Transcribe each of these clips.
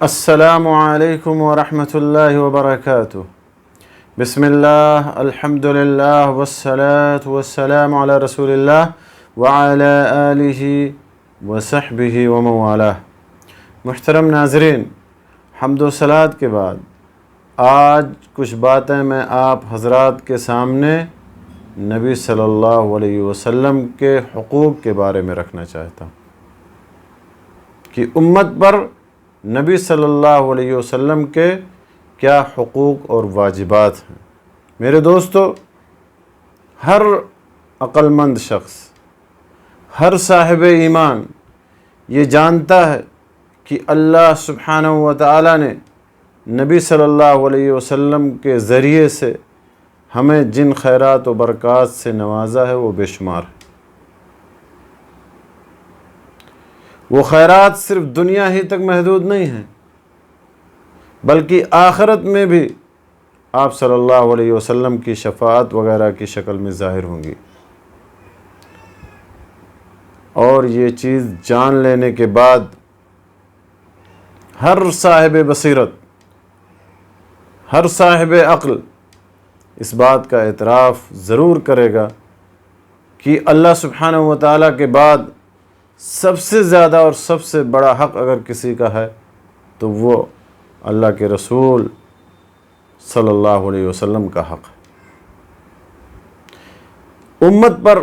السلام علیکم ورحمۃ اللہ وبرکاتہ۔ بسم اللہ، الحمد للہ والصلاة والسلام علی رسول اللہ وعلی آلہ وصحبہ ومن والہ۔ محترم ناظرین، حمد و صلوات کے بعد آج کچھ باتیں میں آپ حضرات کے سامنے نبی صلی اللہ علیہ وسلم کے حقوق کے بارے میں رکھنا چاہتا ہوں کہ امت پر نبی صلی اللہ علیہ وسلم کے کیا حقوق اور واجبات ہیں۔ میرے دوستو، ہر عقل مند شخص، ہر صاحب ایمان یہ جانتا ہے کہ اللہ سبحانہ و تعالی نے نبی صلی اللہ علیہ وسلم کے ذریعے سے ہمیں جن خیرات و برکات سے نوازا ہے وہ بے شمار ہے۔ وہ خیرات صرف دنیا ہی تک محدود نہیں ہیں، بلکہ آخرت میں بھی آپ صلی اللہ علیہ وسلم کی شفاعت وغیرہ کی شکل میں ظاہر ہوں گی۔ اور یہ چیز جان لینے کے بعد ہر صاحب بصیرت، ہر صاحب عقل اس بات کا اعتراف ضرور کرے گا کہ اللہ سبحانہ و تعالیٰ کے بعد سب سے زیادہ اور سب سے بڑا حق اگر کسی کا ہے تو وہ اللہ کے رسول صلی اللہ علیہ وسلم کا حق ہے۔ امت پر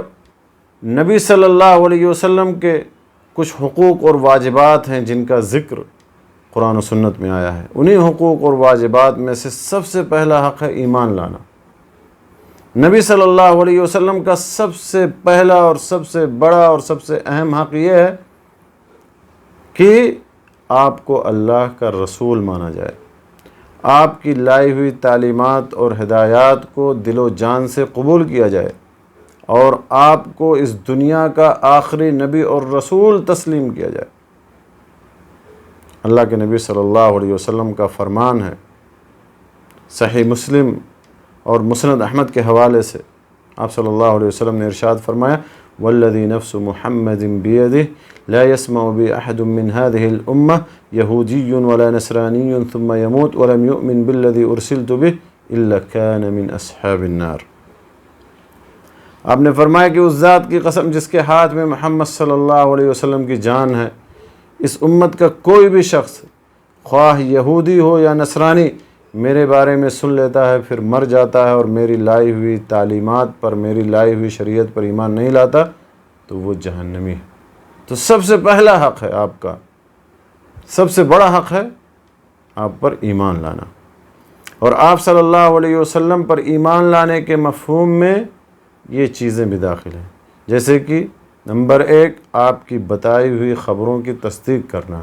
نبی صلی اللہ علیہ وسلم کے کچھ حقوق اور واجبات ہیں جن کا ذکر قرآن و سنت میں آیا ہے۔ انہی حقوق اور واجبات میں سے سب سے پہلا حق ہے ایمان لانا۔ نبی صلی اللہ علیہ وسلم کا سب سے پہلا اور سب سے بڑا اور سب سے اہم حق یہ ہے کہ آپ کو اللہ کا رسول مانا جائے، آپ کی لائی ہوئی تعلیمات اور ہدایات کو دل و جان سے قبول کیا جائے، اور آپ کو اس دنیا کا آخری نبی اور رسول تسلیم کیا جائے۔ اللہ کے نبی صلی اللہ علیہ وسلم کا فرمان ہے، صحیح مسلم اور مسند احمد کے حوالے سے آپ صلی اللہ علیہ وسلم نے ارشاد فرمایا: والذی نفس محمد بیدہ لا يسمع بی احد من هذه الامہ یہودی ولا نصرانی ثم يموت ولم يؤمن بالذی ارسلت به الا كان من اصحاب النار۔ آپ نے فرمایا کہ اس ذات کی قسم جس کے ہاتھ میں محمد صلی اللہ علیہ وسلم کی جان ہے، اس امت کا کوئی بھی شخص خواہ یہودی ہو یا نصرانی میرے بارے میں سن لیتا ہے، پھر مر جاتا ہے اور میری لائی ہوئی تعلیمات پر، میری لائی ہوئی شریعت پر ایمان نہیں لاتا تو وہ جہنمی ہے۔ تو سب سے پہلا حق ہے آپ کا، سب سے بڑا حق ہے آپ پر ایمان لانا۔ اور آپ صلی اللہ علیہ وسلم پر ایمان لانے کے مفہوم میں یہ چیزیں بھی داخل ہیں، جیسے کہ نمبر 1 آپ کی بتائی ہوئی خبروں کی تصدیق کرنا،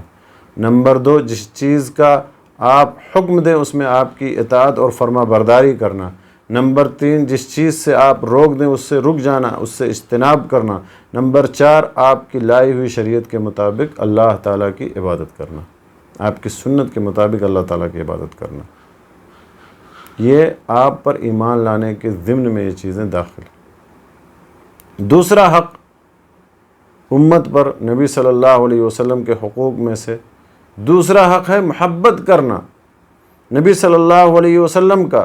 نمبر 2 جس چیز کا آپ حکم دیں اس میں آپ کی اطاعت اور فرما برداری کرنا، نمبر 3 جس چیز سے آپ روک دیں اس سے رک جانا، اس سے اجتناب کرنا، نمبر 4 آپ کی لائی ہوئی شریعت کے مطابق اللہ تعالیٰ کی عبادت کرنا، آپ کی سنت کے مطابق اللہ تعالیٰ کی عبادت کرنا۔ یہ آپ پر ایمان لانے کے ضمن میں یہ چیزیں داخل ہیں۔ دوسرا حق امت پر نبی صلی اللہ علیہ وسلم کے حقوق میں سے دوسرا حق ہے محبت کرنا۔ نبی صلی اللہ علیہ وسلم کا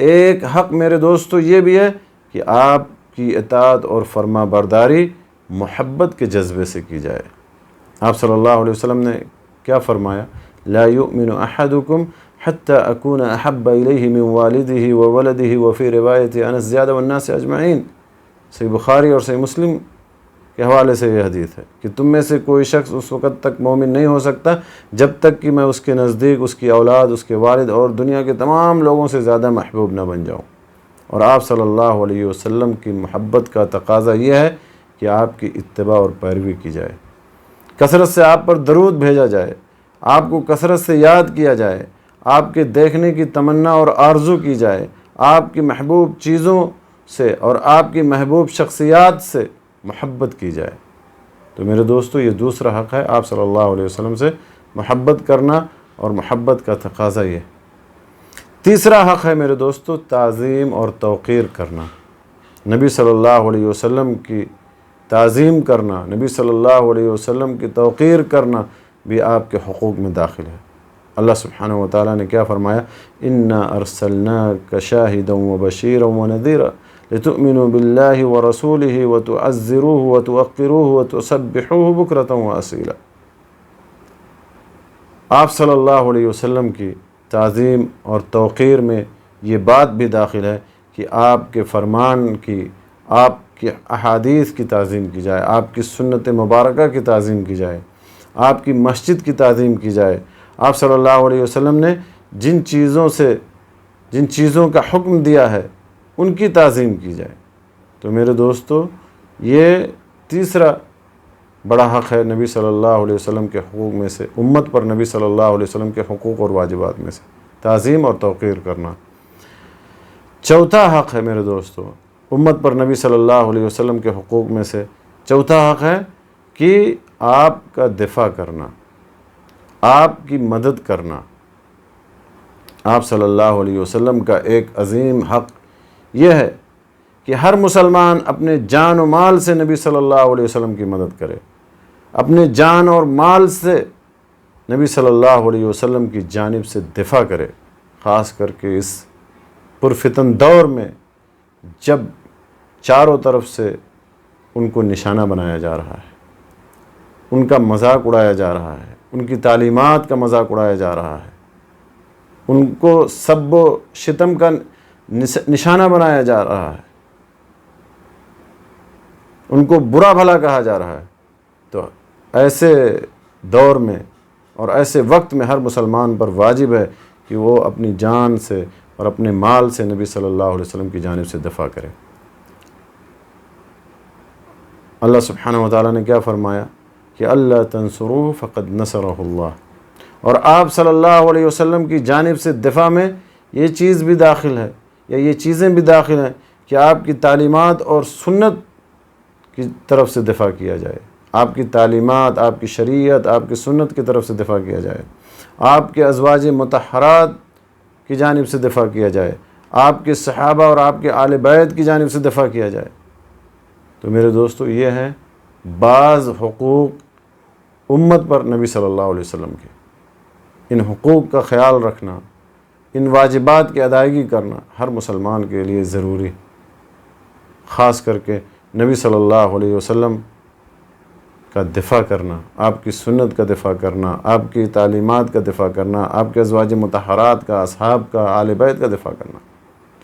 ایک حق میرے دوستو یہ بھی ہے کہ آپ کی اطاعت اور فرما برداری محبت کے جذبے سے کی جائے۔ آپ صلی اللہ علیہ وسلم نے کیا فرمایا؟ لا یؤمن احدکم حتی اکون احب الیہ من والدہ وولدہ وفی روایت انس زیادہ والناس اجمعین۔ صحیح بخاری اور صحیح مسلم کے حوالے سے یہ حدیث ہے کہ تم میں سے کوئی شخص اس وقت تک مومن نہیں ہو سکتا جب تک کہ میں اس کے نزدیک اس کی اولاد، اس کے والد اور دنیا کے تمام لوگوں سے زیادہ محبوب نہ بن جاؤں۔ اور آپ صلی اللہ علیہ وسلم کی محبت کا تقاضا یہ ہے کہ آپ کی اتباع اور پیروی کی جائے، کثرت سے آپ پر درود بھیجا جائے، آپ کو کثرت سے یاد کیا جائے، آپ کے دیکھنے کی تمنا اور آرزو کی جائے، آپ کی محبوب چیزوں سے اور آپ کی محبوب شخصیات سے محبت کی جائے۔ تو میرے دوستو یہ دوسرا حق ہے آپ صلی اللہ علیہ وسلم سے محبت کرنا، اور محبت کا تقاضا یہ۔ تیسرا حق ہے میرے دوستو تعظیم اور توقیر کرنا۔ نبی صلی اللہ علیہ وسلم کی تعظیم کرنا، نبی صلی اللہ علیہ وسلم کی توقیر کرنا بھی آپ کے حقوق میں داخل ہے۔ اللہ سبحانہ و تعالیٰ نے کیا فرمایا؟ انا ارسلناک شاہدا وبشیرا ونذیرا لتؤمنوا باللہ ورسولہ وتعزروہ وتوقروہ وتسبحوہ بکرۃ واصیلا۔ آپ صلی اللہ علیہ وسلم کی تعظیم اور توقیر میں یہ بات بھی داخل ہے کہ آپ کے فرمان کی، آپ کی احادیث کی تعظیم کی جائے، آپ کی سنت مبارکہ کی تعظیم کی جائے، آپ کی مسجد کی تعظیم کی جائے۔ آپ صلی اللہ علیہ وسلم نے جن چیزوں کا حکم دیا ہے ان کی تعظیم کی جائے۔ تو میرے دوستو، یہ تیسرا بڑا حق ہے نبی صلی اللہ علیہ وسلم کے حقوق میں سے، امت پر نبی صلی اللہ علیہ وسلم کے حقوق اور واجبات میں سے تعظیم اور توقیر کرنا۔ چوتھا حق ہے میرے دوستو، امت پر نبی صلی اللہ علیہ وسلم کے حقوق میں سے چوتھا حق ہے کہ آپ کا دفاع کرنا، آپ کی مدد کرنا۔ آپ صلی اللہ علیہ وسلم کا ایک عظیم حق یہ ہے کہ ہر مسلمان اپنے جان و مال سے نبی صلی اللہ علیہ وسلم کی مدد کرے، اپنے جان اور مال سے نبی صلی اللہ علیہ وسلم کی جانب سے دفاع کرے، خاص کر کے اس پرفتن دور میں جب چاروں طرف سے ان کو نشانہ بنایا جا رہا ہے، ان کا مذاق اڑایا جا رہا ہے، ان کی تعلیمات کا مذاق اڑایا جا رہا ہے، ان کو سب و شتم کا نشانہ بنایا جا رہا ہے، ان کو برا بھلا کہا جا رہا ہے۔ تو ایسے دور میں اور ایسے وقت میں ہر مسلمان پر واجب ہے کہ وہ اپنی جان سے اور اپنے مال سے نبی صلی اللہ علیہ وسلم کی جانب سے دفاع کرے۔ اللہ سبحانہ و تعالیٰ نے کیا فرمایا کہ اللہ تنصروہ فقد نصرہ اللہ، اور آپ صلی اللہ علیہ وسلم کی جانب سے دفاع میں یہ چیز بھی داخل ہے، یا یہ چیزیں بھی داخل ہیں کہ آپ کی تعلیمات اور سنت کی طرف سے دفاع کیا جائے، آپ کی تعلیمات، آپ کی شریعت، آپ کی سنت کی طرف سے دفاع کیا جائے، آپ کے ازواج مطہرات کی جانب سے دفاع کیا جائے، آپ کے صحابہ اور آپ کے آل بیت کی جانب سے دفاع کیا جائے۔ تو میرے دوستو، یہ ہیں بعض حقوق امت پر نبی صلی اللہ علیہ وسلم کے۔ ان حقوق کا خیال رکھنا، ان واجبات کی ادائیگی کرنا ہر مسلمان کے لیے ضروری، خاص کر کے نبی صلی اللہ علیہ وسلم کا دفاع کرنا، آپ کی سنت کا دفاع کرنا، آپ کی تعلیمات کا دفاع کرنا، آپ کے ازواج مطہرات کا، اصحاب کا، آل بیت کا دفاع کرنا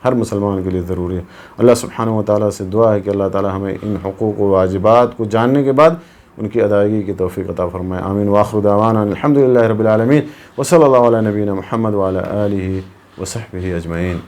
ہر مسلمان کے لیے ضروری ہے۔ اللہ سبحانہ و تعالیٰ سے دعا ہے کہ اللہ تعالیٰ ہمیں ان حقوق و واجبات کو جاننے کے بعد ان کی ادائیگی کی توفیق عطا فرمائے۔ آمین وآخر دعوانا الحمدللہ رب العالمین، وصلی اللہ علی نبینا محمد وعلی آلہ وصحبہ اجمعین۔